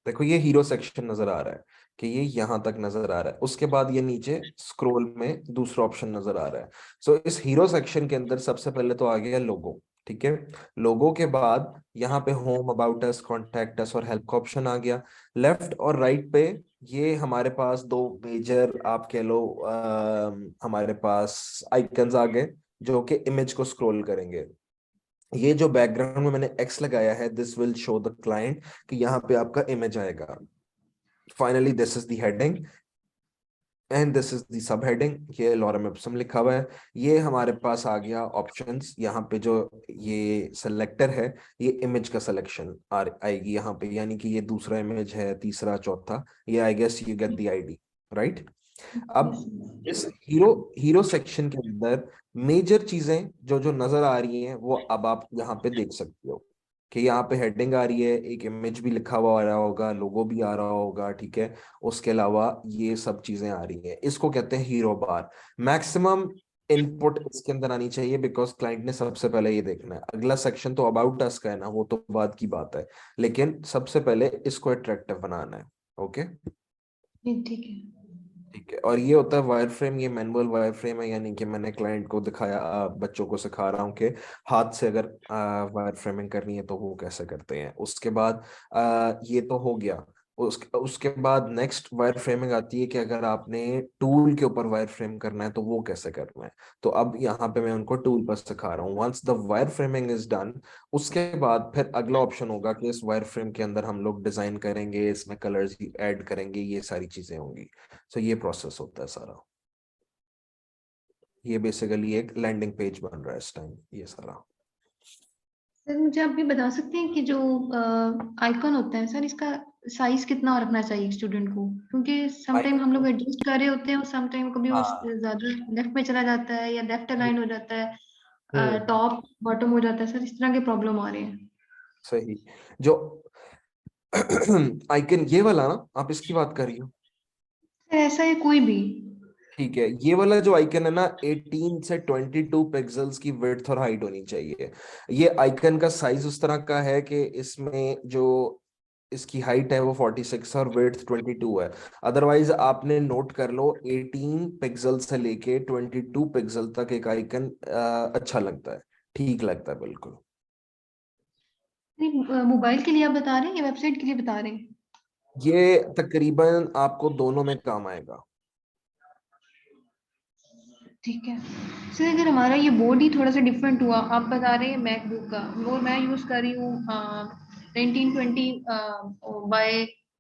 देखो ये हीरो सेक्शन नजर आ रहा है कि ये यहाँ तक नजर आ रहा है, उसके बाद ये नीचे स्क्रॉल में दूसरा ऑप्शन नजर आ रहा है। सो इस हीरो सेक्शन के अंदर सबसे पहले तो आ गया लोगो, ठीक है। लोगो के बाद यहाँ पे home, about us, contact us और हेल्प का ऑप्शन आ गया। लेफ्ट और राइट पे ये हमारे पास दो मेजर आप कह लो हमारे पास आइकन्स आ गए जो कि इमेज को स्क्रॉल करेंगे। ये जो बैकग्राउंड में मैंने एक्स लगाया है, this will show the client, कि यहाँ पे आपका इमेज आएगा। Finally this is the heading and this is the sub heading, ये लॉरम इप्सम लिखा हुआ है। ये हमारे पास आ गया ऑप्शंस, यहाँ पे जो ये सेलेक्टर है, ये इमेज का सिलेक्शन आएगी यहाँ पे, यानी कि ये दूसरा इमेज है, तीसरा, चौथा, ये I guess you get the ID, right. Yes. अब इस हीरो हीरो सेक्शन के अंदर मेजर चीजें जो जो नजर आ रही हैं वो अब आप यहाँ पे देख सकते हो कि यहाँ पे हेडिंग आ रही है, एक इमेज भी लिखा हुआ आ रहा होगा, लोगो भी आ रहा होगा, ठीक है। उसके अलावा ये सब चीजें आ रही हैं, इसको कहते हैं हीरो बार। मैक्सिमम इनपुट इसके अंदर आनी चाहिए बिकॉज क्लाइंट ने सबसे पहले ये देखना है। अगला सेक्शन तो अबाउट अस का है ना, वो तो बाद की बात है, लेकिन सबसे पहले इसको अट्रैक्टिव बनाना है। ओके, ठीक है। ठीक है। और ये होता है वायर फ्रेम, ये मैनुअल वायर फ्रेम है, यानी कि मैंने क्लाइंट को दिखाया, बच्चों को सिखा रहा हूँ कि हाथ से अगर वायर फ्रेमिंग करनी है तो वो कैसे करते हैं। उसके बाद ये तो हो गया। उसके बाद नेक्स्ट वायर फ्रेमिंग आती है कि अगर आपने टूल के ऊपर वायर फ्रेम करना है तो वो कैसे करना है। तो अब यहाँ पे मैं उनको टूल पर सिखा रहा हूँ। Once the wireframing is done, उसके बाद फिर अगला ऑप्शन होगा कि इस वायर फ्रेम के अंदर हम लोग डिजाइन करेंगे, इसमें कलर्स ऐड करेंगे, ये सारी चीजें होंगी। सो ये प्रोसेस होता है सारा। ये बेसिकली एक लैंडिंग पेज बन रहा है इस टाइम, ये सारा। सर मुझे आप भी बता सकते हैं कि जो आइकन होता है सर, इसका साइज कितना रखना चाहिए स्टूडेंट को, क्योंकि सम टाइम हम आइकन, लोग एडजस्ट कर रहे होते हैं और सम टाइम कभी वो हाँ। ज्यादा लेफ्ट में चला जाता है या लेफ्ट अलाइन हो जाता है, हम्म, टॉप बॉटम हो जाता है सर, इस तरह के प्रॉब्लम आ रहे हैं। सही। जो आइकन ये वाला ना, आप इसकी बात कर रही हो? सर ऐसा है कोई भी। ठीक है, ये वाला जो आइकन है ना, 18 से 22 पिक्सेल्स की विड्थ और हाइट होनी चाहिए। ये आइकन का साइज उस तरह का है कि इसमें जो इसकी हाइट है वो 46 और विड्थ 22 है। अदरवाइज आपने नोट कर लो, 18 पिक्सल से लेके 22 पिक्सल तक एक आइकन अच्छा लगता है, ठीक लगता है बिल्कुल। नहीं, मोबाइल के लिए आप बता रहे हैं या वेबसाइट के लिए बता रहे हैं? ये तकरीबन आपको दोनों में काम आएगा। ठीक है। सर अगर हमारा ये बोर्ड ही थोड़ा सा डिफरेंट हुआ, आप बता रहे हैं मैकबुक का, और मैं यूज कर रही हूँ 1920 बाय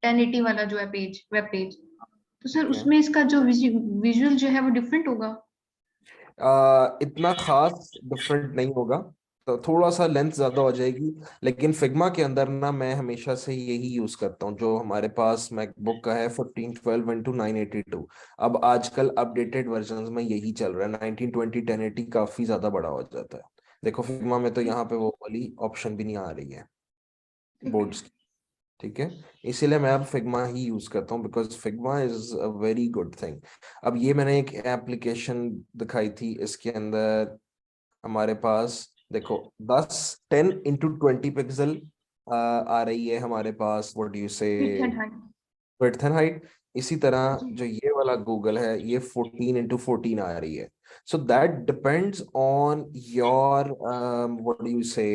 1080 वाला जो है पेज, वेब पेज, तो सर ठीक है, उसमें इसका जो विजुअल जो है वो डिफरेंट होगा? इतना खास डिफरेंट नहीं होगा, तो थोड़ा सा लेंथ ज्यादा हो जाएगी। लेकिन फिग्मा के अंदर ना मैं हमेशा से यही यूज करता हूँ, जो हमारे पास मैकबुक का है 1412 × 982। अब आजकल अपडेटेड वर्जन में यही चल रहा है, 1920 1080 काफी ज्यादा बड़ा हो जाता है। देखो फिग्मा में तो यहाँ पे वो वाली ऑप्शन भी नहीं आ रही है ठीक है। बोर्ड्स की, ठीक है। इसीलिए मैं अब फिग्मा ही यूज करता हूँ because Figma is a very good thing. अब ये मैंने एक एप्लीकेशन दिखाई थी, इसके अंदर हमारे पास देखो 10 × 20 पिक्सल आ रही है हमारे पास, व्हाट डू यू से, width and height. Width and height. इसी तरह जी। जो ये वाला गूगल है, ये 14 × 14 आ रही है। So that depends on your what do you से,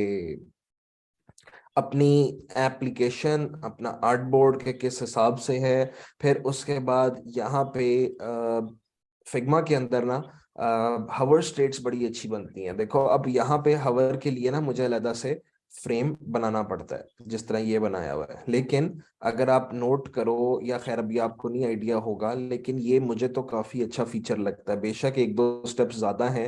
अपनी एप्लीकेशन, अपना आर्टबोर्ड के किस हिसाब से है। फिर उसके बाद यहाँ पे फिग्मा के अंदर ना हवर स्टेट्स बड़ी अच्छी बनती हैं। देखो अब यहाँ पे हवर के लिए ना मुझे अलग से फ्रेम बनाना पड़ता है, जिस तरह ये बनाया हुआ है। लेकिन अगर आप नोट करो, या खैर अभी आपको नहीं आइडिया होगा, लेकिन ये मुझे तो काफी अच्छा फीचर लगता है। बेशक एक दो स्टेप्स ज्यादा हैं।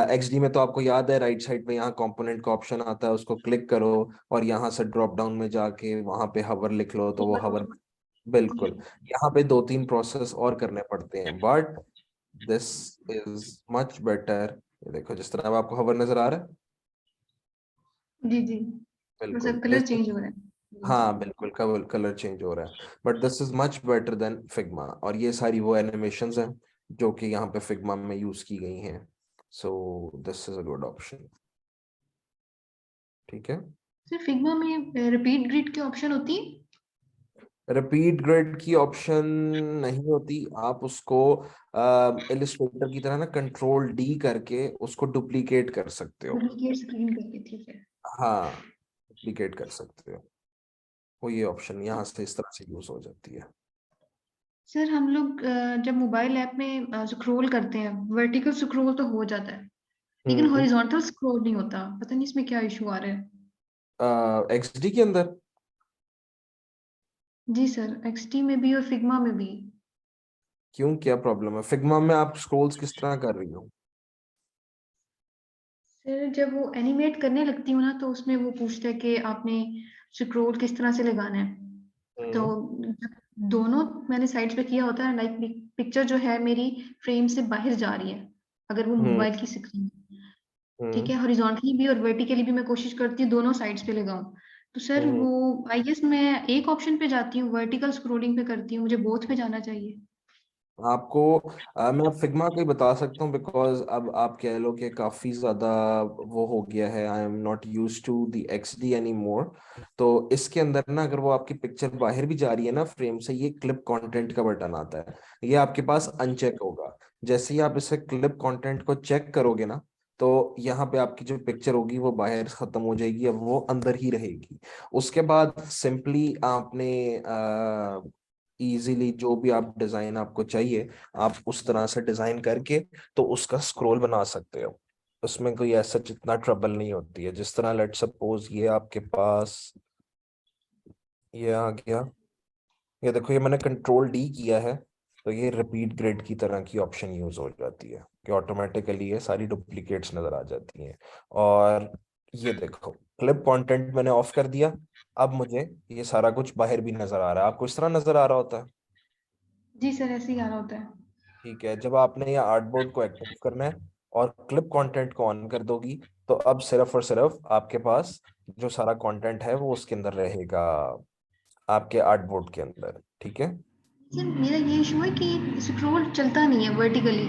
एक्सडी में तो आपको याद है, राइट साइड पे यहाँ कंपोनेंट का ऑप्शन आता है, उसको क्लिक करो और यहाँ से ड्रॉप डाउन में जाके वहां पे हवर लिख लो तो वो हवर, बिल्कुल। यहाँ पे दो तीन प्रोसेस और करने पड़ते हैं, but this is much better. देखो जिस तरह अब आपको हवर नजर आ रहा है, जी जी। बिल्कुल मतलब कलर दिस, चेंज हो रहा है। जी। हाँ बिल्कुल कलर कलर चेंज हो रहा है। But this is much better than Figma, और ये सारी वो एनिमेशंस हैं जो कि यहाँ पे फिग्मा में यूज की गई हैं। So this is a good option, ठीक है। सर फिग्मा में रिपीट ग्रिड की ऑप्शन होती है? रिपीट ग्रिड की ऑप्शन नहीं होती, आप उसको इलिस्ट्रेटर की तरह ना कंट्रोल डी करके उसको डुप्लीकेट कर सकते हो। डुप्लीकेट स्क्रीन करके, ठीक है। हाँ, डुप्लीकेट कर सकते हो, वो ये ऑप्शन यहाँ से इस तरह से यूज हो जाती है। सर हम लोग जब मोबाइल ऐप में स्क्रॉल करते हैं, वर्टिकल स्क्रॉल तो हो जाता है, लेकिन हम्म। हॉरिजॉन्टल स्क्रॉल नहीं होता, पता नहीं इसमें क्या इशू आ रहा है। एक्सडी के अंदर? जी सर, एक्सटी में भी और फिग्मा में भी। क्यों, क्या प्रॉब्लम है फिग्मा में? आप स्क्रॉल्स किस तरह कर रही हो? सर जब वो एनिमेट करने लगती हूँ ना, तो उसमें वो पूछता है कि आपने स्क्रॉल किस तरह से लगाना है। तो हम्म। जब दोनों मैंने साइड्स पे किया होता है, लाइक पिक्चर जो है मेरी फ्रेम से बाहर जा रही है, अगर वो हम्म। मोबाइल की स्क्रीन, ठीक हम्म। है, हॉरिजॉन्टली भी और वर्टिकली भी मैं कोशिश करती हूँ दोनों साइड्स पे लगाऊं। तो सर हम्म। वो आई गेस मैं एक ऑप्शन पे जाती हूँ, वर्टिकल स्क्रोलिंग पे करती हूँ, मुझे बोथ पे जाना चाहिए। आपको मैं फिग्मा का ही बता सकता हूँ, बिकॉज अब आप कह लो कि काफी ज्यादा वो हो गया है, I am not use to the X D anymore. तो इसके अंदर ना, अगर वो आपकी पिक्चर बाहर भी जा रही है ना फ्रेम से, ये क्लिप कंटेंट का बटन आता है, ये आपके पास अनचेक होगा। जैसे ही आप इसे क्लिप कंटेंट को चेक करोगे ना, तो यहाँ पे आपकी जो पिक्चर होगी वो बाहर खत्म हो जाएगी, अब वो अंदर ही रहेगी। उसके बाद सिंपली आपने इजीली जो भी आप डिजाइन आपको चाहिए, आप उस तरह से डिजाइन करके तो उसका स्क्रॉल बना सकते हो। उसमें कोई ऐसा जितना ट्रबल नहीं होती है। जिस तरह लेट सपोज ये आपके पास ये आ गया, ये देखो, ये मैंने कंट्रोल डी किया है, तो ये रिपीट ग्रिड की तरह की ऑप्शन यूज हो जाती है कि ऑटोमेटिकली ये सारी डुप्लीकेट्स नजर आ जाती हैं। और ये देखो, क्लिप कंटेंट मैंने ऑफ कर दिया, अब मुझे ये सारा कुछ बाहर भी नजर आ रहा है। आपको इस तरह नजर आ रहा होता है? जी सर, ऐसे ही आ रहा होता है। ठीक है, जब आपने ये आर्टबोर्ड को एक्टिव करना है और क्लिप कंटेंट को ऑन कर दोगी, तो अब सिर्फ और सिर्फ आपके पास जो सारा कंटेंट है वो उसके अंदर रहेगा, आपके आर्टबोर्ड के अंदर। ठीक है। सर मेरा ये इशू है कि स्क्रॉल चलता नहीं है vertically,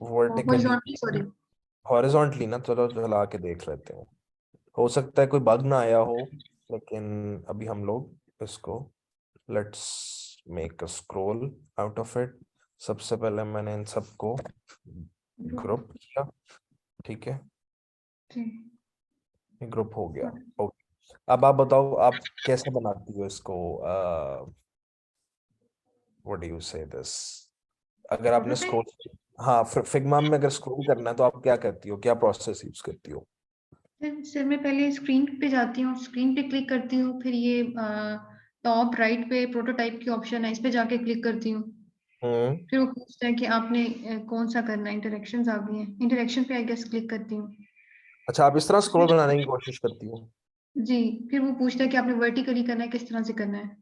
vertically? Horizontally sorry. Horizontally ना, चलो चला के देख लेते हैं। हो सकता है कोई बग ना आया हो, लेकिन अभी हम लोग इसको, let's make a scroll out of it. सबसे पहले मैंने इन सबको ग्रुप किया। ठीक है, ग्रुप हो गया। ओके, अब आप बताओ, आप कैसे बनाती हो इसको? व्हाट डू यू से दिस, अगर आपने प्रोटोटाइप। स्क्रॉल, हाँ, फिग्मा में अगर स्क्रॉल करना है तो आप क्या करती हो, क्या प्रोसेस यूज करती हो? सर मैं पहले स्क्रीन पे जाती हूँ, स्क्रीन पे क्लिक करती हूँ, फिर ये टॉप राइट पे प्रोटोटाइप की ऑप्शन है, इस पे जाके क्लिक करती हूँ। हम्म। फिर वो पूछता है कि आपने कौन सा करना है, इंटरेक्शंस आ गई हैं, इंटरेक्शन पे आई गेस क्लिक करती हूँ। अच्छा, आप इस तरह स्क्रॉल फिर बनाने की कोशिश करती हो? जी, फिर वो पूछता है कि आपने वर्टिकली करना है, किस तरह से करना है।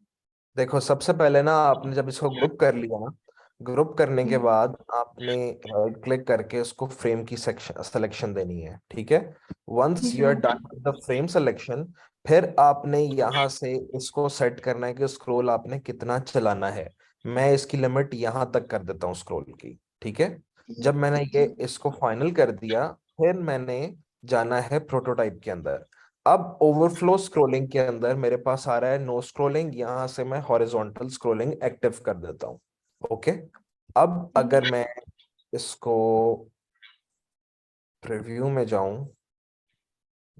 देखो, सबसे पहले ना आपने जब इसको ग्रुप कर लिया ना, ग्रुप करने के जी बाद आपने राइट क्लिक करके उसको फ्रेम की सेक्शन सिलेक्शन देनी है। ठीक है, जी once you sir, are okay. Done with the frame selection, फिर आपने यहाँ से इसको सेट करना है कि स्क्रॉल आपने कितना चलाना है। मैं इसकी लिमिट यहाँ तक कर देता हूँ स्क्रॉल की। ठीक है, जब मैंने ये जी इसको फाइनल कर दिया, फिर मैंने जाना है प्रोटोटाइप के अंदर। अब ओवरफ्लो स्क्रॉलिंग के अंदर मेरे पास आ रहा है नो स्क्रॉलिंग, यहां से मैं हॉरिजॉन्टल स्क्रॉलिंग एक्टिव कर देता हूं। ओके, अब ओके। अगर मैं इसको प्रीव्यू में जाऊं,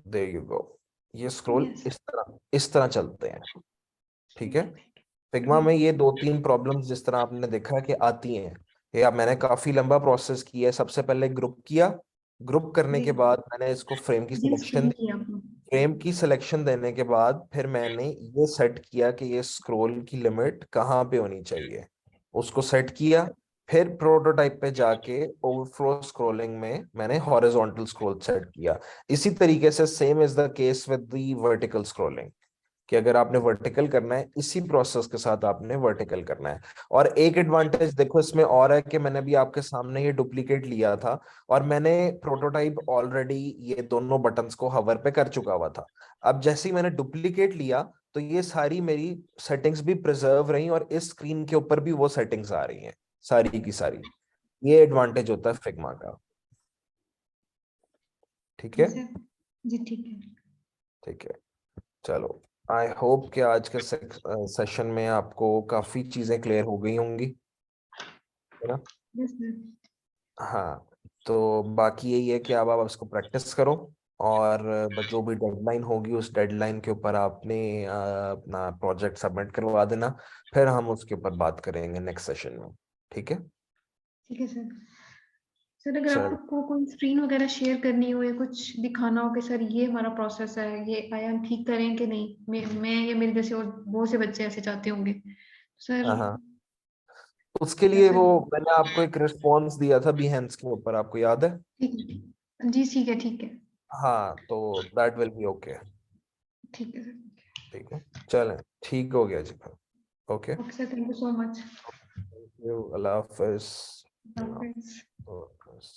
देयर यू गो, ये स्क्रॉल यस। इस तरह चलते हैं। ठीक है, फिग्मा जी में ये दो तीन प्रॉब्लम्स जिस तरह आपने देखा कि आती हैं, ये अब मैंने काफी लंबा प्रोसेस किया है। सबसे पहले ग्रुप किया, ग्रुप करने जी के बाद मैंने इसको फ्रेम की जी सिलेक्शन, एक्सप्लेन किया आपने। फ्रेम की सिलेक्शन देने के बाद फिर मैंने ये सेट किया कि ये स्क्रॉल की लिमिट कहाँ पे होनी चाहिए, उसको सेट किया। फिर प्रोटोटाइप पे जाके ओवरफ्लो स्क्रॉलिंग में मैंने हॉरिजॉन्टल स्क्रॉल सेट किया। इसी तरीके से same is the case with the vertical scrolling, कि अगर आपने वर्टिकल करना है, इसी प्रोसेस के साथ आपने वर्टिकल करना है। और एक एडवांटेज देखो इसमें और है कि मैंने भी आपके सामने ये डुप्लीकेट लिया था, और मैंने प्रोटोटाइप ऑलरेडी ये दोनों बटन्स को हवर पे कर चुका हुआ था। अब जैसे ही मैंने डुप्लीकेट लिया, तो ये सारी मेरी सेटिंग्स भी प्रिजर्व रही और इस स्क्रीन के ऊपर भी वो सेटिंग्स आ रही हैं, सारी की सारी। ये एडवांटेज होता है फिग्मा का। ठीक ओके है। सर। जी ठीक है। ठीक है, चलो, आई होप कि आज के सेशन में आपको काफी चीजें क्लियर हो गई होंगी, है ना? Yes sir. हाँ, तो बाकी यही है कि अब आप इसको प्रैक्टिस करो, और जो भी डेडलाइन होगी उस डेडलाइन के ऊपर आपने अपना प्रोजेक्ट सबमिट करवा देना। फिर हम उसके ऊपर बात करेंगे नेक्स्ट सेशन में। ठीक है? ठीक है सर। सर अगर चल, आपको कोई स्क्रीन वगैरह शेयर करनी हो या कुछ दिखाना हो कि सर ये हमारा प्रोसेस है, ये आया हम ठीक करें कि नहीं, मैं या मेरे जैसे और बहुत से बच्चे ऐसे चाहते होंगे सर। हाँ हाँ, उसके क्या लिए सर? वो मैंने आपको एक रिस्पॉन्स दिया था बिहेंस के ऊपर, आपको याद है? ठीक है जी, ठीक है ठीक है। हाँ, तो दैट विल बी ओके। ठीक है सर। ठीक है, चलें, ठीक हो गया जी फिर। Okay, okay sir, thank you so much. Thank you, Allah Hafiz. Hafiz. Allah Hafiz.